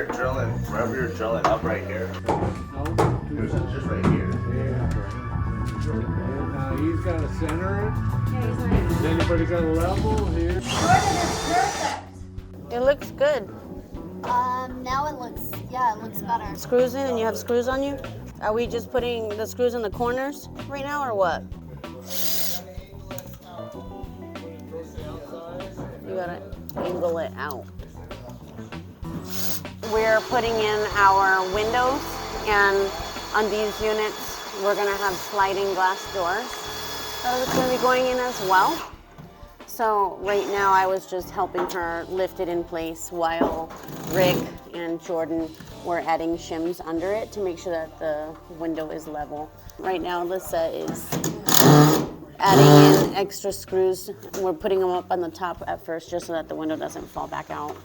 wherever you're drilling up right here. It was just right here. Now he's got to center it. Has anybody got a level here? Jordan is perfect. It looks good. Now it looks better. Screws in, and you have screws on you? Are we just putting the screws in the corners right now, or what? You gotta angle it out. We're putting in our windows, and on these units, we're gonna have sliding glass doors. So it's gonna be going in as well. So right now I was just helping her lift it in place while Rick and Jordan were adding shims under it to make sure that the window is level. Right now Alyssa is adding in extra screws. We're putting them up on the top at first just so that the window doesn't fall back out.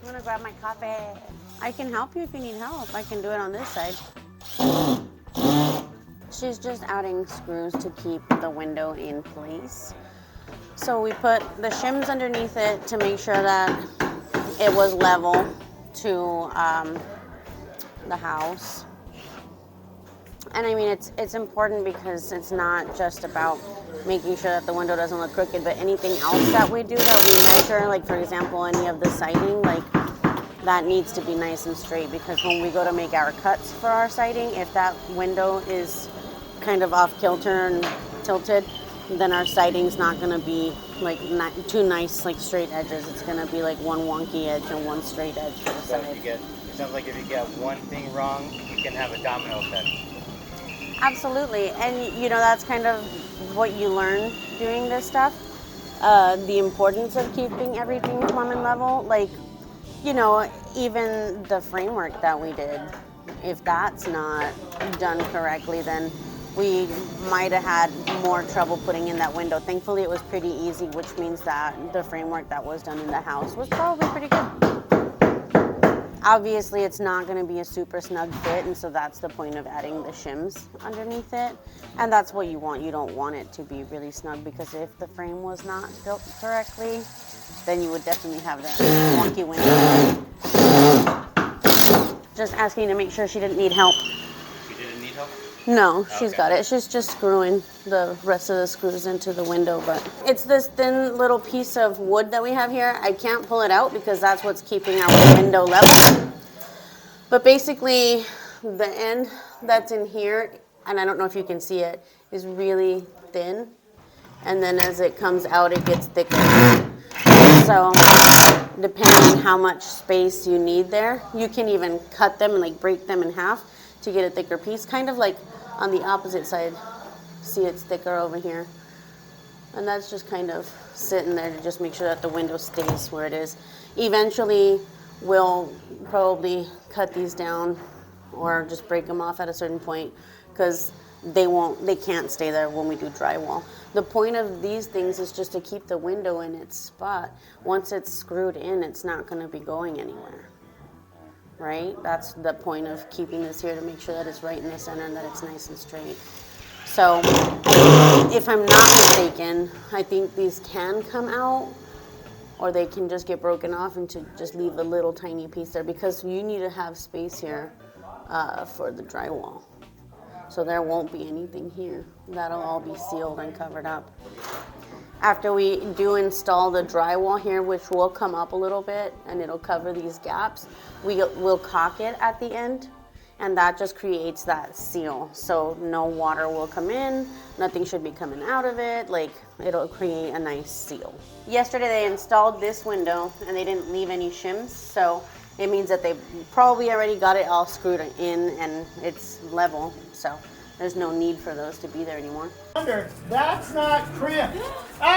I'm gonna grab my coffee. I can help you if you need help. I can do it on this side. She's just adding screws to keep the window in place. So we put the shims underneath it to make sure that it was level to the house. And I mean, it's important because it's not just about making sure that the window doesn't look crooked, but anything else that we do that we measure, like for example, any of the siding, like that needs to be nice and straight, because when we go to make our cuts for our siding, if that window is kind of off kilter and tilted, then our siding's not gonna be like two nice like straight edges. It's gonna be like one wonky edge and one straight edge for the So side. it sounds like if you get one thing wrong, you can have a domino effect. Absolutely, and you know that's kind of what you learn doing this stuff. The importance of keeping everything plumb and level. Like, you know, even the framework that we did, if that's not done correctly, then we might have had more trouble putting in that window. Thankfully, it was pretty easy, which means that the framework that was done in the house was probably pretty good. Obviously, it's not gonna be a super snug fit, and so that's the point of adding the shims underneath it. And that's what you want. You don't want it to be really snug, because if the frame was not built correctly, then you would definitely have that wonky window. Just asking to make sure she didn't need help. You didn't need help? No, she's got it. She's just screwing the rest of the screws into the window, but it's this thin little piece of wood that we have here. I can't pull it out because that's what's keeping our window level. But basically, the end that's in here, and I don't know if you can see it, is really thin. And then as it comes out, it gets thicker. So depending on how much space you need there, you can even cut them and like break them in half to get a thicker piece, kind of like on the opposite side. See, it's thicker over here. And that's just kind of sitting there to just make sure that the window stays where it is. Eventually, we'll probably cut these down or just break them off at a certain point, because they can't stay there when we do drywall. The point of these things is just to keep the window in its spot. Once it's screwed in, it's not gonna be going anywhere. Right? That's the point of keeping this here, to make sure that it's right in the center and that it's nice and straight. So, if I'm not mistaken, I think these can come out, or they can just get broken off and to just leave a little tiny piece there, because you need to have space here for the drywall. So there won't be anything here. That'll all be sealed and covered up. After we do install the drywall here, which will come up a little bit and it'll cover these gaps, we'll caulk it at the end, and that just creates that seal. So no water will come in, nothing should be coming out of it, like it'll create a nice seal. Yesterday they installed this window and they didn't leave any shims, so it means that they probably already got it all screwed in and it's level, so there's no need for those to be there anymore. That's not crimp. Ah!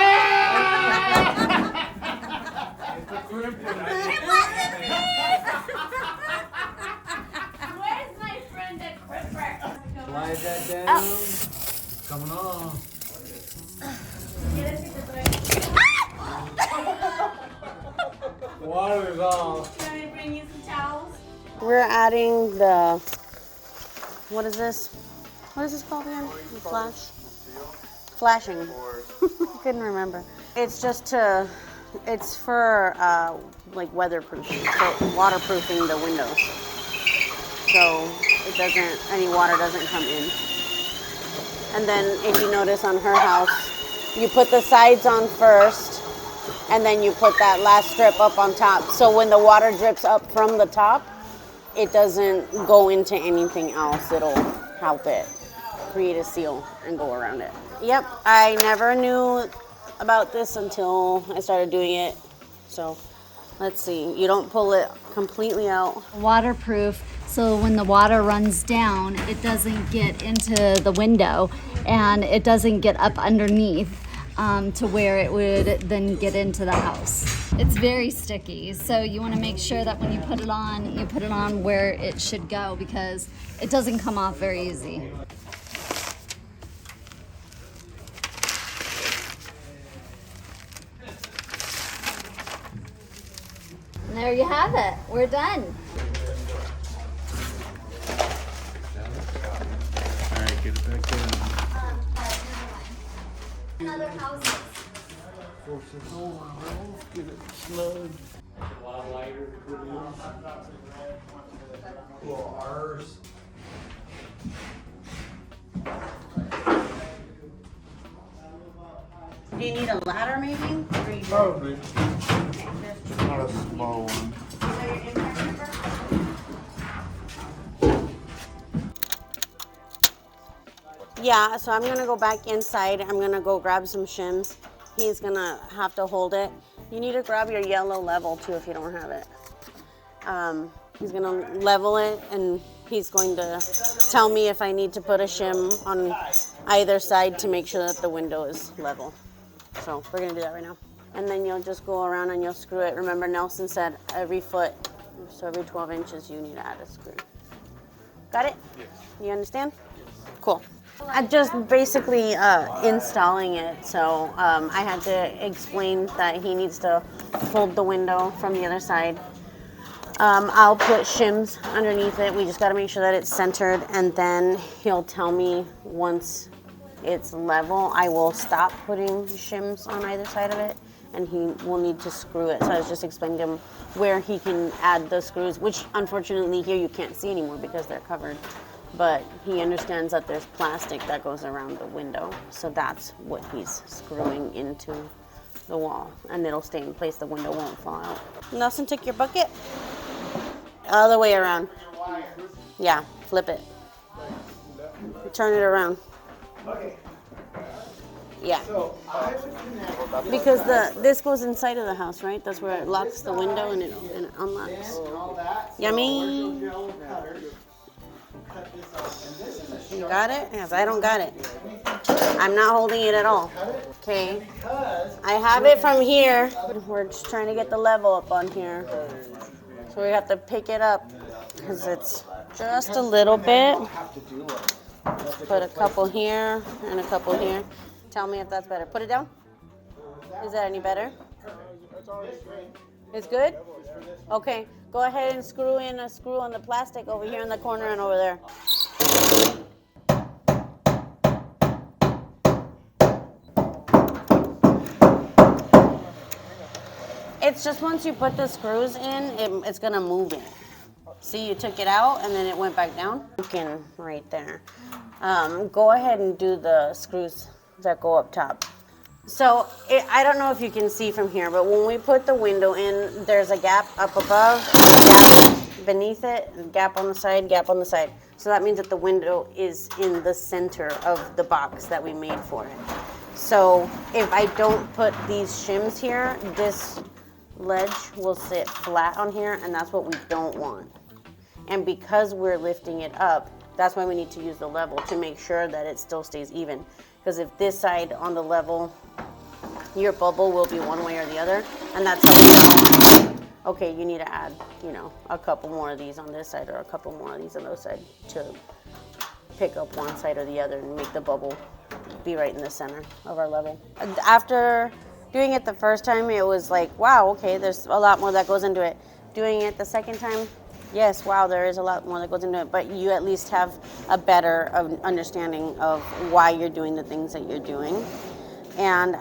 It's a crimp in It there. wasn't me! Where's my friend the Cripper? Slide that down. Coming on. Water's off. Can I bring you some towels? We're adding the, what is this? What is this called again? Flash? Flashing. Couldn't remember. It's just it's for like weatherproofing, so waterproofing the windows. So any water doesn't come in. And then if you notice on her house, you put the sides on first, and then you put that last strip up on top. So when the water drips up from the top, it doesn't go into anything else. It'll help it create a seal and go around it. Yep, I never knew about this until I started doing it. So let's see, you don't pull it completely out. Waterproof, so when the water runs down, it doesn't get into the window and it doesn't get up underneath to where it would then get into the house. It's very sticky, so you want to make sure that when you put it on where it should go, because it doesn't come off very easy. And there you have it. We're done. All right, get it back down. Other houses. Get it snug. A lot lighter to put in. Well, ours. Do you need a ladder maybe? Probably. Not a small one. Yeah, so I'm gonna go back inside. I'm gonna go grab some shims. He's gonna have to hold it. You need to grab your yellow level too if you don't have it. He's gonna level it, and he's going to tell me if I need to put a shim on either side to make sure that the window is level. So we're gonna do that right now. And then you'll just go around and you'll screw it. Remember, Nelson said every foot, so every 12 inches you need to add a screw. Got it? Yes. You understand? Yes. Cool. I'm just basically installing it, so I had to explain that he needs to hold the window from the other side. I'll put shims underneath it. We just got to make sure that it's centered, and then he'll tell me once it's level. I will stop putting shims on either side of it, and he will need to screw it. So I was just explaining to him where he can add the screws, which unfortunately here you can't see anymore because they're covered. But he understands that there's plastic that goes around the window, so that's what he's screwing into the wall, and it'll stay in place. The window won't fall out. Nelson, take your bucket. Other way around. Yeah, flip it. Turn it around. Yeah. Because this goes inside of the house, right? That's where it locks the window and it unlocks. Yummy. You got it? Yes, I don't got it. I'm not holding it at all. Okay. I have it from here. We're just trying to get the level up on here. So we have to pick it up because it's just a little bit. Let's put a couple here and a couple here. Tell me if that's better. Put it down. Is that any better? It's good? Okay. Go ahead and screw in a screw on the plastic over here in the corner and over there. It's just once you put the screws in, it's gonna move it. See, you took it out and then it went back down. Looking right there. Go ahead and do the screws that go up top. So I don't know if you can see from here, but when we put the window in, there's a gap up above, a gap beneath it, a gap on the side, gap on the side. So that means that the window is in the center of the box that we made for it. So if I don't put these shims here, this ledge will sit flat on here, and that's what we don't want. And because we're lifting it up, that's why we need to use the level to make sure that it still stays even. Because if this side on the level, your bubble will be one way or the other, and that's okay. You need to add, a couple more of these on this side or a couple more of these on those side to pick up one side or the other and make the bubble be right in the center of our level. After doing it the first time, it was like, wow, okay, there's a lot more that goes into it. Doing it the second time, yes, wow, there is a lot more that goes into it, but you at least have a better understanding of why you're doing the things that you're doing. And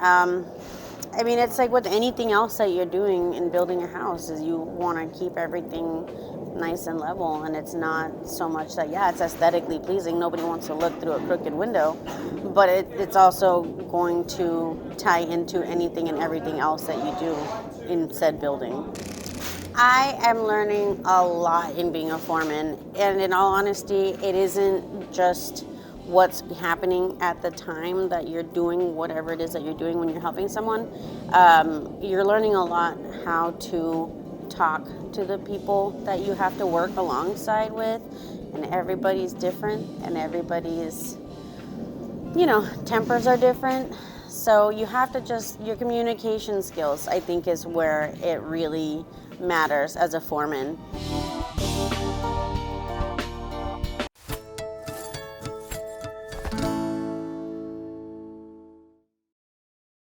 I mean, it's like with anything else that you're doing in building a house is you want to keep everything nice and level, and it's not so much that, yeah, it's aesthetically pleasing. Nobody wants to look through a crooked window, but it's also going to tie into anything and everything else that you do in said building. I am learning a lot in being a foreman, and in all honesty, it isn't just what's happening at the time that you're doing whatever it is that you're doing when you're helping someone. You're learning a lot how to talk to the people that you have to work alongside with, and everybody's different, and everybody's, tempers are different. So you have to your communication skills, I think, is where it really matters as a foreman.